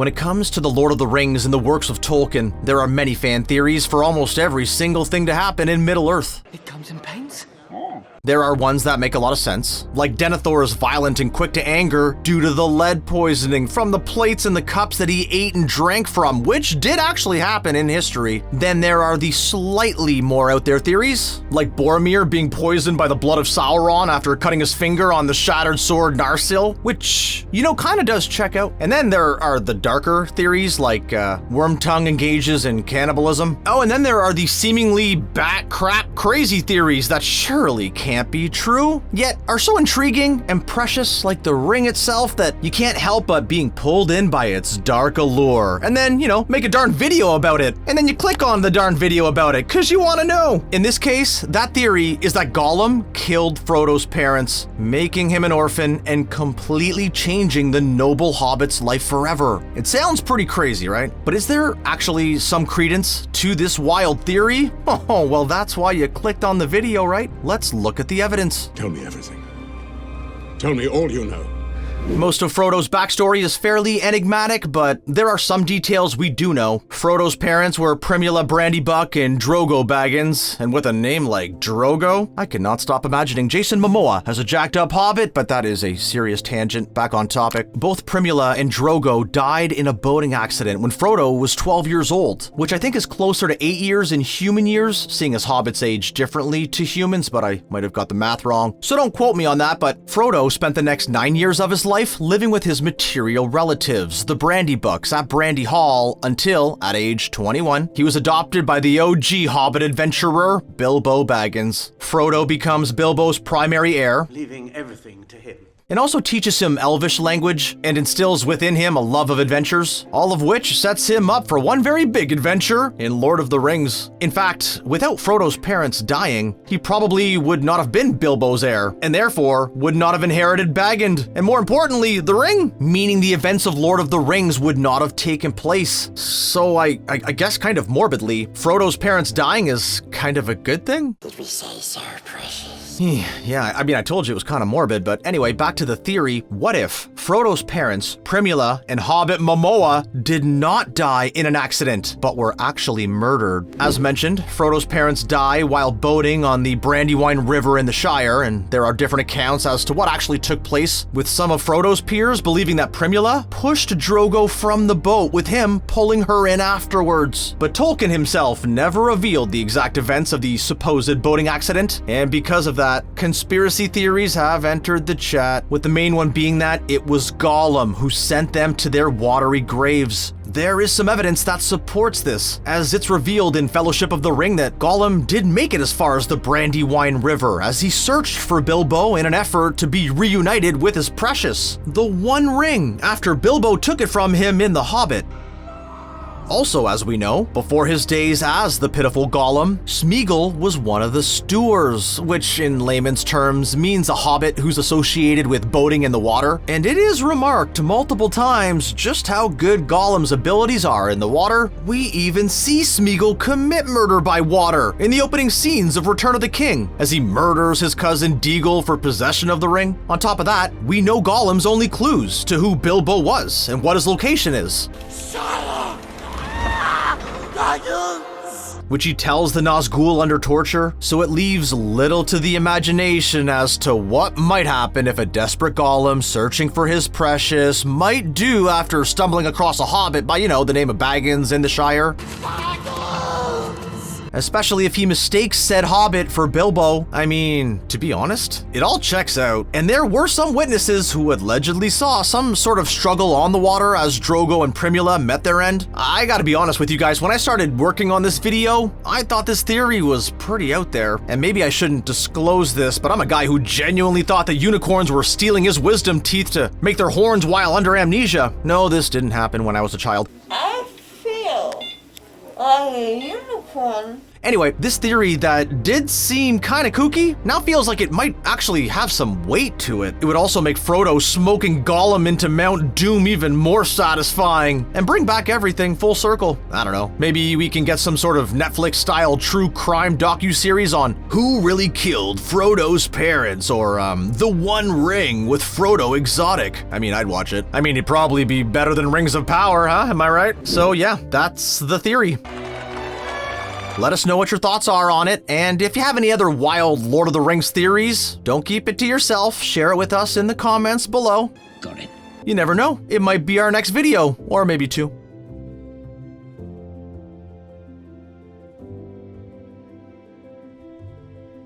When it comes to the Lord of the Rings and the works of Tolkien, there are many fan theories for almost every single thing to happen in Middle-earth. It comes in paints? There are ones that make a lot of sense, like Denethor is violent and quick to anger due to the lead poisoning from the plates and the cups that he ate and drank from, which did actually happen in history. Then there are the slightly more out there theories, like Boromir being poisoned by the blood of Sauron after cutting his finger on the shattered sword Narsil, which, kind of does check out. And then there are the darker theories, like Wormtongue engages in cannibalism. Oh, and then there are the seemingly bat crap crazy theories that surely can't be true, yet are so intriguing and precious like the ring itself that you can't help but being pulled in by its dark allure. And then, make a darn video about it. And then you click on the darn video about it because you want to know. In this case, that theory is that Gollum killed Frodo's parents, making him an orphan and completely changing the noble hobbit's life forever. It sounds pretty crazy, right? But is there actually some credence to this wild theory? Oh, well, that's why you clicked on the video, right? Let's look at the evidence. Tell me everything. Tell me all you know. Most of Frodo's backstory is fairly enigmatic, but there are some details we do know. Frodo's parents were Primula Brandybuck and Drogo Baggins, and with a name like Drogo, I cannot stop imagining Jason Momoa as a jacked up hobbit, but that is a serious tangent. Back on topic. Both Primula and Drogo died in a boating accident when Frodo was 12 years old, which I think is closer to 8 years in human years, seeing as hobbits age differently to humans, but I might have got the math wrong. So don't quote me on that, but Frodo spent the next 9 years of his life living with his material relatives, the Brandybucks, at Brandy Hall until, at age 21, he was adopted by the OG Hobbit adventurer, Bilbo Baggins. Frodo becomes Bilbo's primary heir, leaving everything to him, and also teaches him Elvish language and instills within him a love of adventures, all of which sets him up for one very big adventure in Lord of the Rings. In fact, without Frodo's parents dying, he probably would not have been Bilbo's heir, and therefore would not have inherited Baggins, and more importantly, the ring, meaning the events of Lord of the Rings would not have taken place. So I guess kind of morbidly, Frodo's parents dying is kind of a good thing? Did we say so, precious? Yeah, I told you it was kind of morbid, but anyway, back to the theory. What if Frodo's parents, Primula and Hobbit Momoma, did not die in an accident, but were actually murdered? As mentioned, Frodo's parents die while boating on the Brandywine River in the Shire, and there are different accounts as to what actually took place, with some of Frodo's peers believing that Primula pushed Drogo from the boat, with him pulling her in afterwards. But Tolkien himself never revealed the exact events of the supposed boating accident, and because of that, conspiracy theories have entered the chat, with the main one being that it was Gollum who sent them to their watery graves. There is some evidence that supports this, as it's revealed in Fellowship of the Ring that Gollum did make it as far as the Brandywine River as he searched for Bilbo in an effort to be reunited with his precious, the One Ring, after Bilbo took it from him in The Hobbit. Also, as we know, before his days as the pitiful Gollum, Smeagol was one of the stewards, which in layman's terms means a hobbit who's associated with boating in the water, and it is remarked multiple times just how good Gollum's abilities are in the water. We even see Smeagol commit murder by water in the opening scenes of Return of the King, as he murders his cousin Deagle for possession of the ring. On top of that, we know Gollum's only clues to who Bilbo was and what his location is, which he tells the Nazgul under torture, so it leaves little to the imagination as to what might happen if a desperate Gollum searching for his precious might do after stumbling across a hobbit by, the name of Baggins in the Shire. Especially if he mistakes said hobbit for Bilbo. I mean, to be honest, it all checks out. And there were some witnesses who allegedly saw some sort of struggle on the water as Drogo and Primula met their end. I gotta be honest with you guys, when I started working on this video, I thought this theory was pretty out there. And maybe I shouldn't disclose this, but I'm a guy who genuinely thought that unicorns were stealing his wisdom teeth to make their horns while under amnesia. No, this didn't happen when I was a child. I feel like a unicorn. Anyway, this theory that did seem kind of kooky now feels like it might actually have some weight to it. It would also make Frodo smoking Gollum into Mount Doom even more satisfying and bring back everything full circle. I don't know. Maybe we can get some sort of Netflix-style true crime docu-series on who really killed Frodo's parents, or The One Ring with Frodo Exotic. I mean, I'd watch it. I mean, it'd probably be better than Rings of Power, huh? Am I right? So yeah, that's the theory. Let us know what your thoughts are on it, and if you have any other wild Lord of the Rings theories, don't keep it to yourself. Share it with us in the comments below. Got it. You never know, it might be our next video, or maybe two.